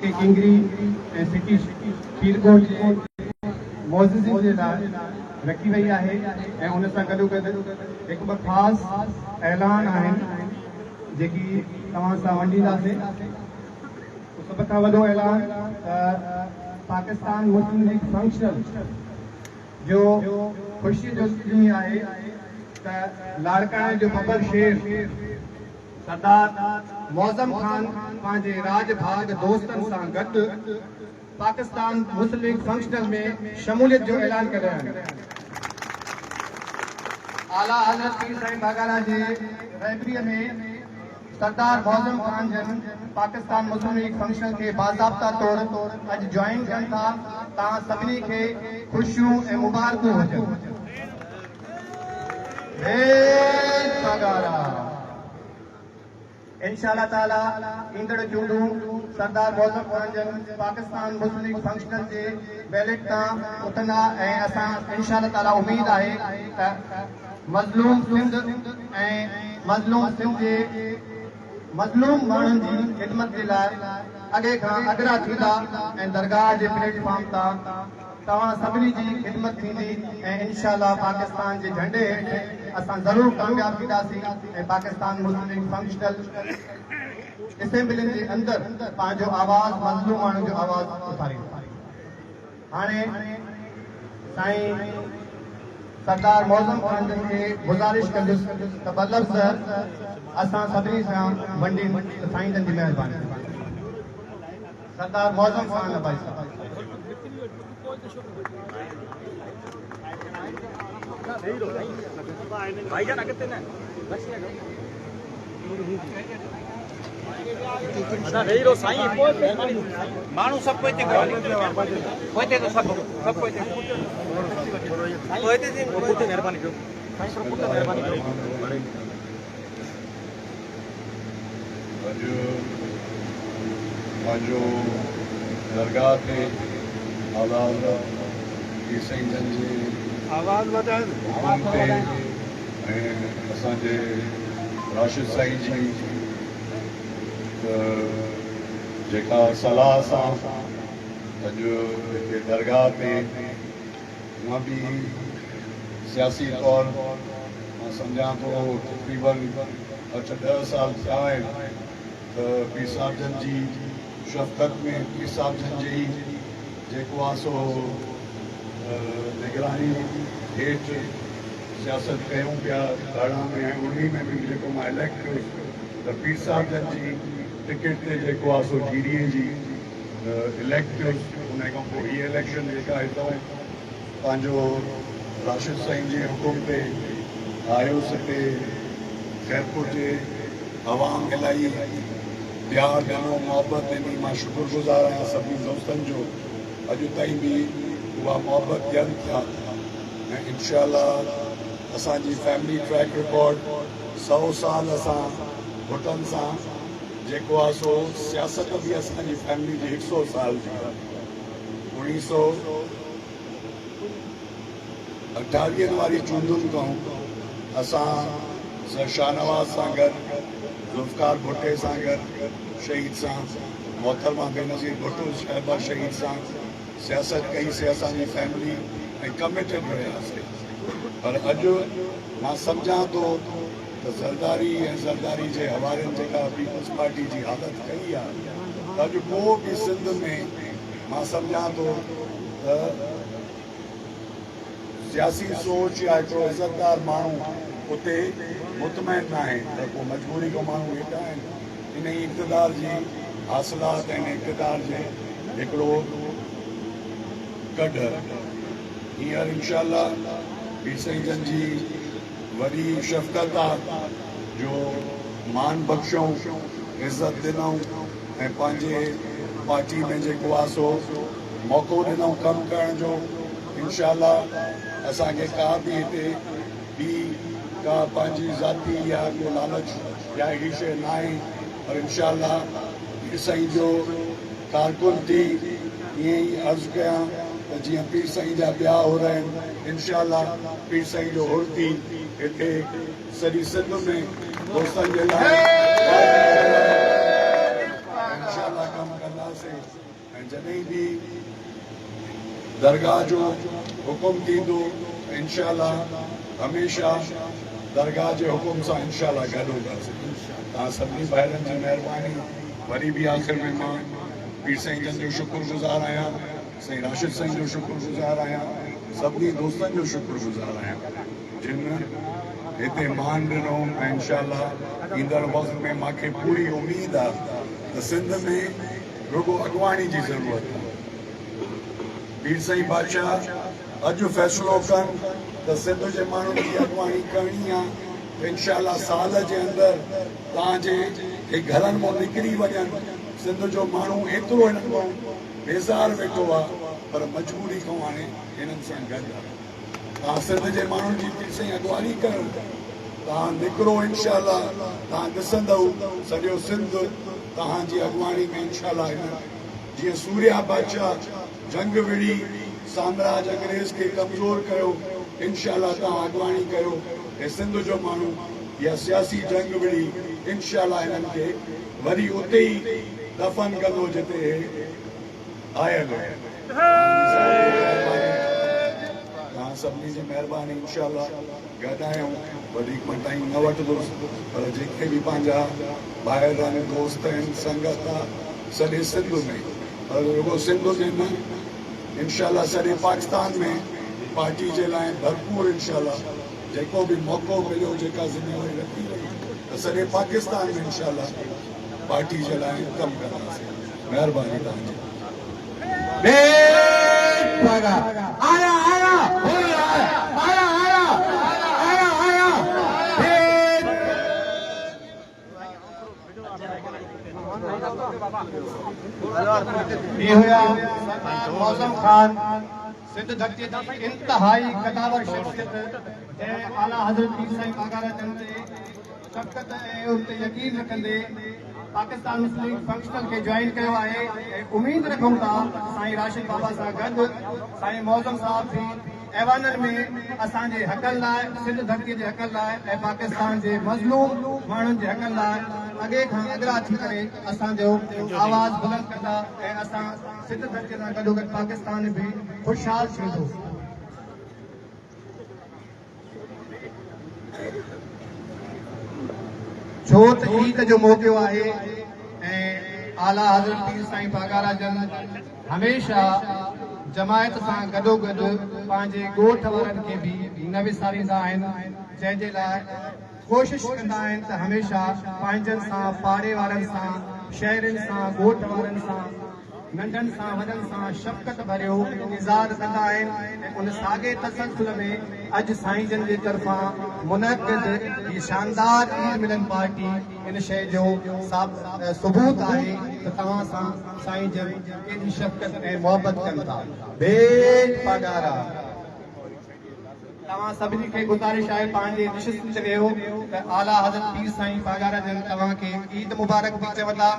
किंगरी ऐं सिटी फरीदकोट जे मोज़िज़िन जे लाइ रखी वई आहे ऐं उन सां गॾो गॾु हिकु ॿ ख़ासि ऐलान आहिनि जेकी तव्हां सां वंडींदासीं। सभ खां वॾो ऐलान पाकिस्तान मुस्लिम लीग फंक्शन जो ख़ुशी जो ॾींहुं आहे त लाड़काणे जो बबर शेर सरदार मौज़म खान पंहिंजे राज भाग दोस्तनि सां गॾु पाकिस्तान मुस्लिम लीग फंक्शनल में शमूलियत जो ऐलान करे आहिनि। आला हज़रत पीर साईं बागाला जे रहबरीअ में सरदार मौज़म खान जन पाकिस्तान मुस्लिम लीग फंक्शन के बाज़ाब्ता तौर अॼु ज्वाइन कनि था। तव्हां सभिनी खे ख़ुशियूं ऐं मुबारकूं हुजनि। इंशाअल्लाह ताला ईंदड़ चूंडूं सरदार मौज़म खान जन पाकिस्तान मुस्लिम लीग फंक्शनल जे बैलेट तां उथंदा ऐं असां इंशाअल्लाह ताला उम्मीद आहे त मज़लूम सिंध ऐं मज़लूम सिंध जे मज़लूम माण्हुनि जी ख़िदमत जे लाइ अॻे खां अगरा थींदा ऐं दरगाह जे प्लेटफॉर्म तां तव्हां सभिनी जी ख़िदमत थींदी ऐं इंशाअल्लाह पाकिस्तान जे झंडे हेठि असां ज़रूरु कामयाब थींदासीं ऐं पाकिस्तान मुस्लिम लीग फंक्शनल असेंबलियुनि जे अंदरि पंहिंजो आवाज़ मज़लूम माण्हुनि जो आवाज़ उथारींदो। हाणे साईं सरदार मौज़म खान जन खे गुज़ारिश कंदुसि त बल्लभ सर असां सभिनी सां वंडी साईं जन जी महिरबानी। सरदार मौज़म खान भाई साहब भाईजान अगते न अदा रही रो साईं मानू सब कोई ते तो सब कोई ते मेहरबानी करो साईं सर पुट मेहरबानी करो। जो दरगाह पे आवाज़ की साईं जन जी आवाज़ वधाए असांजे राशिद साईं जी जेका सलाह सां अॼु हिते दरगाह ते मां बि सियासी तौर मां सम्झां थो तक़रीबन 8-10 साल थिया आहिनि त पीर साहिब जन जी शफ़क़त में पीर साहिब जन जी जेको आहे सो निगरानी हेठि सियासत कयूं पिया ॾाढा में उन में बि जेको मां इलेक्ट कयुसि त पीर साहिब जन जी टिकट ते जेको आहे सो जीडीए जी इलेक्ट कयुसि। उन खां पोइ हीअ इलेक्शन जेका हितां पंहिंजो राशिद साईं जे हुकुम ते आयुसि हिते ख़ैरपुर जे अवाम इलाही प्यार ॾिनो मोहबत ॾिनी। मां शुक्रगुज़ार आहियां सभिनी दोस्तनि जो अॼु ताईं बि उहा मोहबत ॾियनि था ऐं इंशाअल्लाह असांजी फैमिली ट्रैक रिकॉर्ड 100 साल असां घुटनि सां जेको आहे सो सियासत बि असांजी फैमिली जी 100 साल जी आहे। 1928 वारी चूंडुनि खां असां शाहनवाज़ सां गॾु ज़ुल्फ़कार भुट्टे सां गॾु शहीद सां मोहतरमा बेनज़ीर भुट्टो शहबा शहीद सां सियासत कईसीं असांजी फैमिली ऐं कमिटेड रहियासीं। पर अॼु मां सम्झां थो त ज़रदारी ऐं ज़रदारी जे हवाले जेका पीपल्स पार्टी जी हालत कई आहे त अॼु को बि सिंध में मां सम्झां थो त सियासी सोच या हिकिड़ो इज़तदार माण्हू उते मुतमैन न आहे त को मजबूरी खां माण्हू वेठा आहिनि। इन ई इक़्तिदार जी हासिलात ऐं इक़्तिदार जे हिकिड़ो गॾु हींअर इंशाअल्लाह पीर साईं जन जी वॾी शफ़क़त आहे जो मान बख़्शूं इज़त ॾिनऊं ऐं पंहिंजे पार्टी में जेको आहे सो मौक़ो ॾिनऊं कमु करण जो। इंशाअल्लाह असांखे का बि हिते ॿी का पंहिंजी ज़ाती या को लालच या अहिड़ी शइ न आहे पर इंशाअल्लाह पीर साईं जो कारकुन थी ईअं ई अर्ज़ु कयां त जीअं पीर साईं जा ॿिया हो आहिनि इंशाअल्लाह पीर साईं जो हुर थी हिते सॼी सिंध में दोस्तनि जे लाइ इंशाअल्लाह कमु कंदासीं। ऐं जॾहिं बि दरगाह जो हुकुम थींदो इंशाअल्लाह हमेशह दरगाह जे हुकुम सां इंशाअल्लाह गॾु हूंदासीं। तव्हां सभिनी भाइरनि जी महिरबानी। वरी बि आख़िर में मां पीर साईं जन जो शुक्रगुज़ार आहियां, साईं राशिद साईं जो शुक्रगुज़ार आहियां, सभिनी दोस्तनि जो शुक्रगुज़ार आहियां जिन हिते मान ॾिनो। ऐं इंशाअल्लाह ईंदड़ वक़्त में मूंखे पूरी उमेद आहे त सिंध में रुगो अॻुवाणी जी ज़रूरत आहे। पीर साईं बादशाह अॼु फ़ैसिलो कनि त सिंध जे माण्हुनि जी अॻुवाणी करणी आहे। इंशाअल्लाह साल जे अंदरि तव्हांजे हे घरनि मां निकिरी वञनि। सिंध जो माण्हू एतिरो हिननि खां बेज़ार वेठो आहे पर मजबूरी खां हाणे हिननि सां गॾु आहे। तव्हां सिंध जे माण्हुनि जी पीर साईं अॻुवाणी कयो, तव्हां निकिरो इंशाअल्लाह तव्हां ॾिसंदव सॼो सिंध तव्हांजी अॻुवाणी में इंशाअल्लाह जीअं सूर्या बादशाह जंग विड़ी साम्राज्य अंग्रेज खे कमज़ोर कयो, इंशाअल्लाह तव्हां अॻुवाणी कयो। ऐं सिंध जो माण्हू या सियासी जंग विड़ी इंशाअल्लाह हिननि खे वरी उते ई दफ़न कंदो जिते आयल हो। तव्हां सभिनी जी महिरबानी। इंशाअल्लाह गॾु आहियूं। वधीक मां टाइम न वठंदुसि पर जेके बि पंहिंजा ॿाहिरि आहिनि दोस्त आहिनि संगत आहे सॼे सिंध में, पर रुगो सिंध में न इंशाअल्लाह सॼे पाकिस्तान में पार्टी जे लाइ भरपूर इंशाअल्लाह जेको बि मौक़ो मिलियो जेका ज़िम्मेवारी रखी वई त सॼे पाकिस्तान में इंशाअल्लाह पार्टी जे लाइ कमु कंदासीं। महिरबानी तव्हांजी। आया आया आया आया आया ये हुआ मौसम खान सिंध धरती जी इंतहाई कदावर शख्सियत ऐं आला हज़रत पीर साईं बागारा जन ते शफ़क़त ऐं उन ते यकीन रखंदे पाकिस्तान मुस्लिम फंक्शनल खे ज्वाइन कयो आहे। ऐं उम्मीद रखूं था साईं राशिद बाबा सां गॾु साईं मौज़म साहब बि ऐवाननि में असांजे हक़नि लाइ सिंध धरतीअ जे हक़नि लाइ ऐं पाकिस्तान जे मज़लूम माण्हुनि जे हक़नि लाइ अॻे खां अॻिला थी करे असांजो आवाज़ बुलंद कंदा ऐं असां सिंध धरतीअ सां गॾोगॾु पाकिस्तान बि ख़ुशहाल थींदो। छो त ईद जो मौक़ो आहे ऐं आला हज़रत पीर साईं बागारा जन हमेशह जमायत सां गॾोगॾु पंहिंजे ॻोठ वारनि खे बि न विसारींदा आहिनि, जंहिंजे लाइ कोशिश कंदा आहिनि त हमेशह पंहिंजनि सां पाड़े वारनि सां शहरनि सां ॻोठ वारनि सां नंढनि सां वॾनि सां शफ़क़त भरियो इज़हार कंदा आहिनि। ऐं उन साॻे तसलसल में अॼु साईं जन जे तरफ़ां मुनक़िद हीअ शानदार ईद मिलन पार्टी इन शइ जो सबूत आहे त तव्हां सां साईं जन केॾी शफ़क़त ऐं मोहबत कनि था। बेट पगारा तव्हां सभिनी खे गुज़ारिश आहे पंहिंजे निशिस्त ते वेहो त आला हज़रत पीर साईं बागारा जन तव्हांखे ईद मुबारक बि चवंदा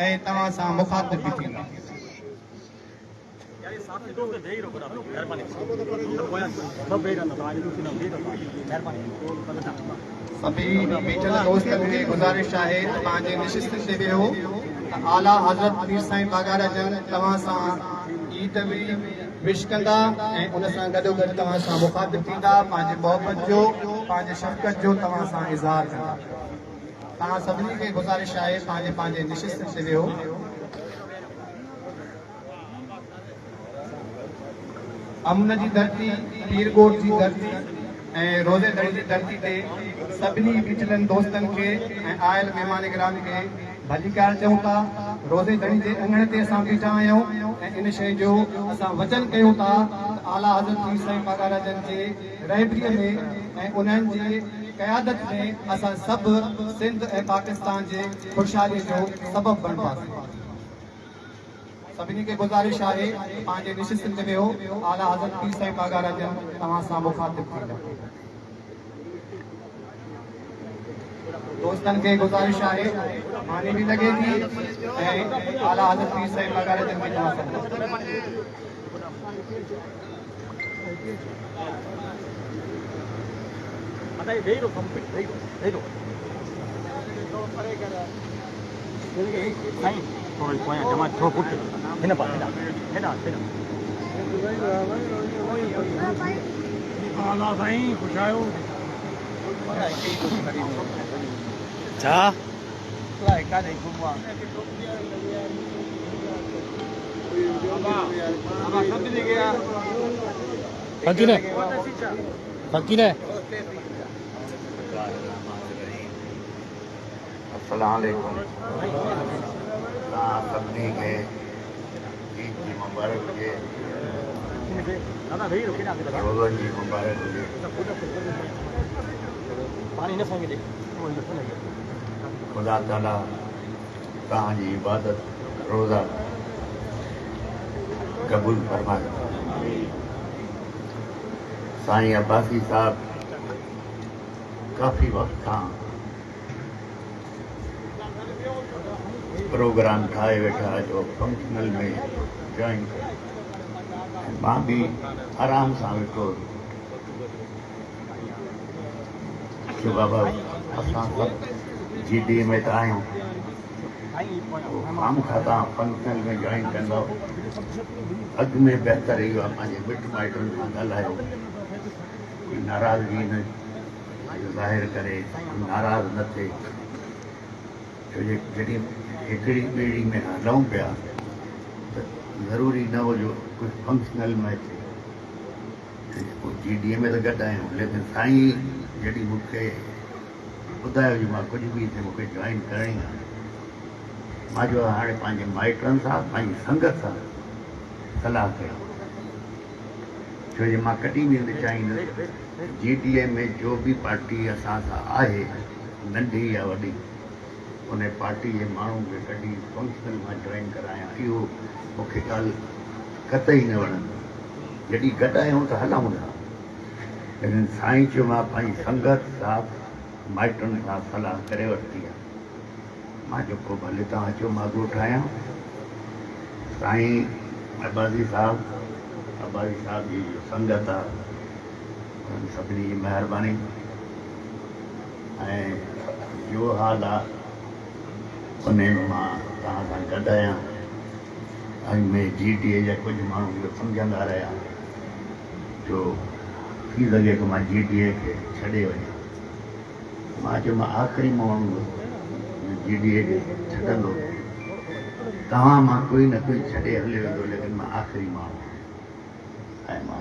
ऐं तव्हां सां मुखातिब बि थींदा। सभी बीठल दोस्तनि खे गुज़ारिश आहे त पंहिंजे निशिस्त ते वेहो त आला हज़रत पीर साईं बागारा जन तव्हां सां ईद बि विश कंदा ऐं उन सां गॾोगॾु तव्हां सां मुखातिब थींदा, पंहिंजे मोहबत जो पंहिंजे शफ़क़त जो तव्हां सां इज़हार कंदा। तव्हां सभिनी खे गुज़ारिश आहे पंहिंजे पंहिंजे निशिस्त ते वेहो। अमन जी धरती, पीरगोट जी धरती ऐं रोज़े दड़ी जी धरती ते सभिनी बीठलनि दोस्तनि खे ऐं आयल महिमान गिराम खे भलीकार चऊं था। रोज़े दड़ी जे अंगण ते असां बीठा आहियूं ऐं इन शइ जो असां वचन कयूं था त आला हज़रत पीर साईं बागारा जन जे रहबरीअ में ऐं उन्हनि जी क़यादत में असां सभु सिंध ऐं पाकिस्तान जे ख़ुशहालीअ जो सबबु बणिबासीं। सभिनी खे गुज़ारिश आहे पंहिंजे निशिस्त ते वेहो। आला हज़रत पीर साईं बागारा जन तव्हां सां मुखातिब थींदा। दोस्तनि खे गुज़ारिश आहे मानी बि लॻे थी ऐं आला हज़रत पीर साईं बागारा जन खे तव्हां सां थोरो पोयां जमा थोरो पुठि हिन पासे हेॾा हेॾा हेॾा आला साईं पुछायो छा अलाए काॾे घुमो आहे फकीर फकीर अस्सलामुअलैकुम तव्हां सभिनी खे ईद जी मुबारक हुजे दादा वेही रहो केॾा रोज़नि जी मुबारक हुजे पाणी न संगे ॾे ख़ुदा ताला तव्हांजी इबादत रोज़ा क़बूल फरमाए साईं अब्बासी साहब काफ़ी वक़्त खां प्रोग्राम ठाहे वेठा जो फंक्शनल में जॉइन कयो मां बि आराम सां वेठो कि बाबा असां सभु GD में त आहियूं आम खां तव्हां फंक्शनल में जॉइन कंदव अॻु में बहितर इहो आहे पंहिंजे मिट माइटनि सां ॻाल्हायो कोई नाराज़गी न ज़ाहिर करे नाराज़ न थिए छो जे जॾहिं हिकिड़ी ॿेड़ी में हलूं पिया त ज़रूरी न हो जो कुझु फंक्शनल में थिए GD में त गॾु आहियूं लेकिन साईं जॾहिं मूंखे ॿुधायो जो मां कुझु बि थिए मूंखे जॉइन करणी आहे मां जो हाणे पंहिंजे माइटनि सां पंहिंजी संगत सां सलाह कयो छो जो मां कॾहिं बि न चाहींदुसि GD में जो बि पार्टी असां सां आहे नंढी या वॾी उन पार्टी जे माण्हू खे कॾहिं फंक्शनल मां जॉइन करायां इहो मूंखे ॻाल्हि कतई न वणंदी जॾहिं गॾु आहियूं त हलूं था लेकिन साईं चयो मां पंहिंजी संगत सां माइटनि सां सलाह करे वरिती आहे मां जेको भले तव्हां अचो मां ॻोठायां साईं अब्बासी साहब जी जो संगत आहे उन्हनि सभिनी जी महिरबानी ऐं जो हाल आहे उन मां तव्हां सां गॾु आहियां अॻ में GD जा कुझु माण्हू इहो सम्झंदा रहिया जो थी सघे कि मां GD खे छॾे वञा मां चयो मां आख़िरी माण्हू GD खे छॾंदो तव्हां मां कोई न कोई छॾे हले वेंदो लेकिन मां आख़िरी माण्हू ऐं मां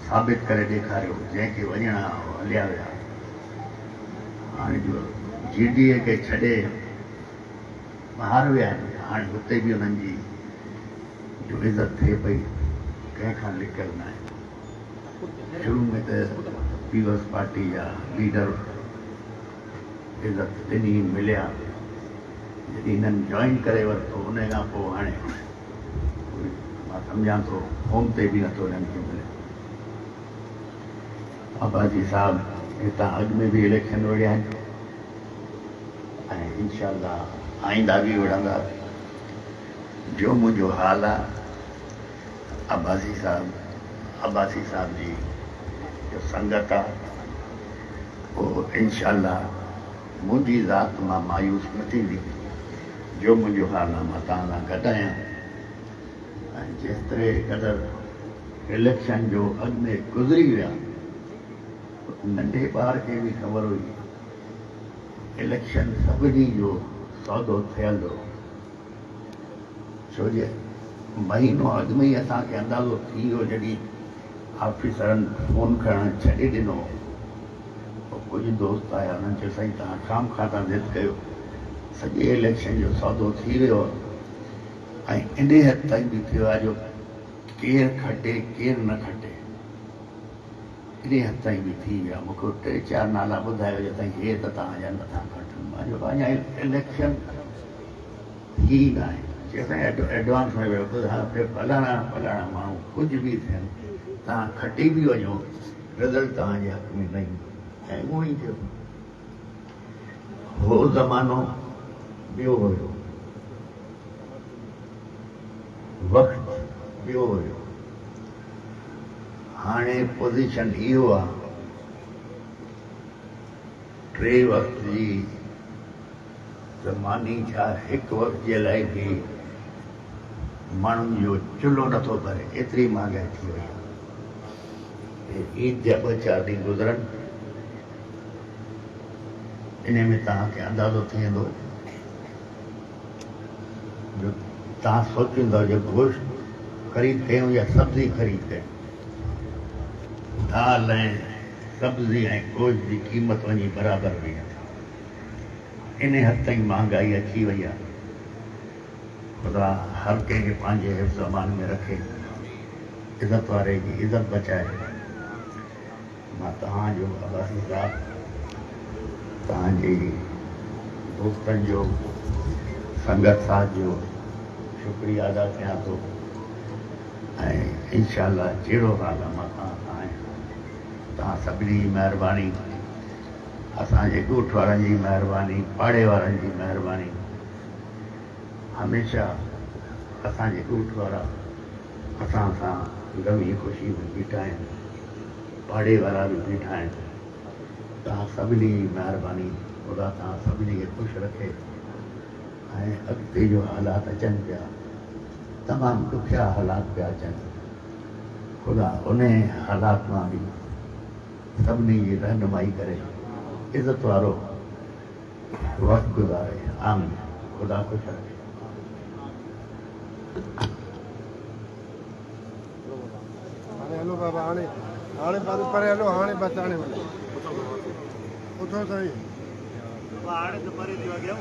साबित करे ॾेखारियो जंहिंखे वञणा हलिया विया हाणे जो GD खे छॾे ॿाहिरि विया आहिनि हाणे हुते बि उन्हनि जी जो इज़त थिए पई कंहिंखां लिकियल न आहे शुरू में त पीपल्स पार्टी जा लीडर इज़त ॾिनी मिलिया जॾहिं हिननि जॉइन करे वरितो उन खां पोइ हाणे मां सम्झां थो होम ते बि नथो हिननि खे मिले अब्बासी साहब हितां अॻु में बि इलेक्शन विढ़िया आहिनि ऐं इंशाअल्लाह आईंदा बि विढ़ंदा जो मुंहिंजो हाल आहे अब्बासी साहब जी जो संगत आहे उहो इंशाअल्लाह मुंहिंजी ज़ात मां मायूस न थींदी जो मुंहिंजो हाल आहे मां तव्हां सां गॾु आहियां ऐं जेतिरे क़दुरु इलेक्शन जो अॻु में गुज़री विया नंढे ॿार खे बि ख़बर हुई इलेक्शन सभिनी जो सौदो थियल हो छो जे महीनो अॻु में ई असांखे अंदाज़ो थी वियो जॾहिं ऑफिसरनि फ़ोन करणु छॾे ॾिनो पोइ कुझु दोस्त आया उन्हनि चयो साईं तव्हां खाम खां तव्हां ज़िद कयो सॼे इलेक्शन जो सौदो थी वियो ऐं इन हद ताईं बि थियो आहे जो केरु खटे केरु न खटे इन हद ताईं बि थी वियो आहे मूंखे 3-4 नाला ॿुधायो जो साईं हे त तव्हांजा नथा खटनि मां चयो अञा इलेक्शन थी न आहे एडवांस में वियो फलाणा माण्हू कुझु बि थियनि तव्हां खटी बि वञो रिज़ल्ट तव्हांजे हक़ में न ईंदो ऐं उहो ई थियो हो ज़मानो ॿियो हुयो वक़्तु ॿियो हुयो हाणे पोज़ीशन इहो आहे 3 वक़्त जी ज़मानी छा हिकु वक़्त जे लाइ बि माण्हुनि जो चुल्हो नथो भरे, एतिरी महांगाई थी वई आहे। ईद जा 2-4 ॾींहं गुज़रनि, इन में तव्हांखे अंदाज़ो थी वेंदो जो तव्हां सोचींदव जो गोश्त ख़रीद कयूं या सब्ज़ी ख़रीद कयूं। दाल ऐं सब्ज़ी ऐं गोश्त जी क़ीमत वञी बराबरि हुई आहे। इन हद ताईं महांगाई अची वई आहे। ख़ुदा हर कंहिंखे पंहिंजे हिफ़्ज़ अमान में रखे, इज़त वारे जी इज़त बचाए। मां तव्हांजो अब्बासी साहब, तव्हांजी दोस्तनि जो, संगत साथ जो शुक्रिया अदा कयां थो ऐं इंशाअल्लाह जहिड़ो हाल आहे मां तव्हां सां आहियां। तव्हां सभिनी जी महिरबानी, असांजे ॻोठ वारनि जी महिरबानी, पाड़े वारनि जी महिरबानी। हमेशह असांजे ॻोठ वारा असां सां गमी ख़ुशी में बीठा आहिनि, पाड़े वारा बि बीठा आहिनि। तव्हां सभिनी जी महिरबानी, ख़ुदा तव्हां सभिनी खे ख़ुशि रखे। ऐं अॻिते जो हालात अचनि पिया, तमामु ॾुखिया हालात पिया अचनि, ख़ुदा उन हालात मां बि सभिनी जी रहनुमाई करे इज़त वारो वक़्तु गुज़ारे। आमीन। ख़ुदा ख़ुशि रखे। हलो बाबा हाणे हाणे परे हलो, हाणे बचाने वाले उठो सही हाणे तो परे थी गया।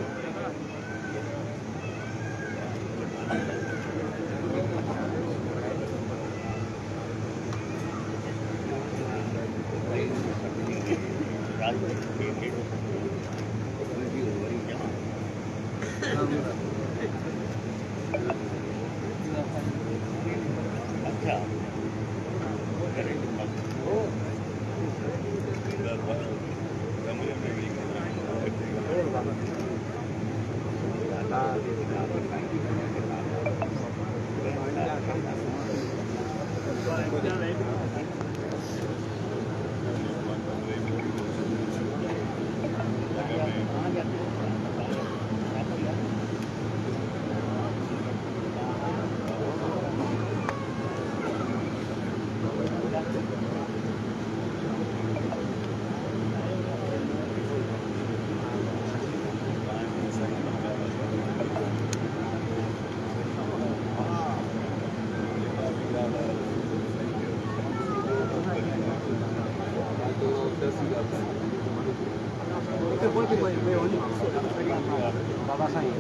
बाबा साईं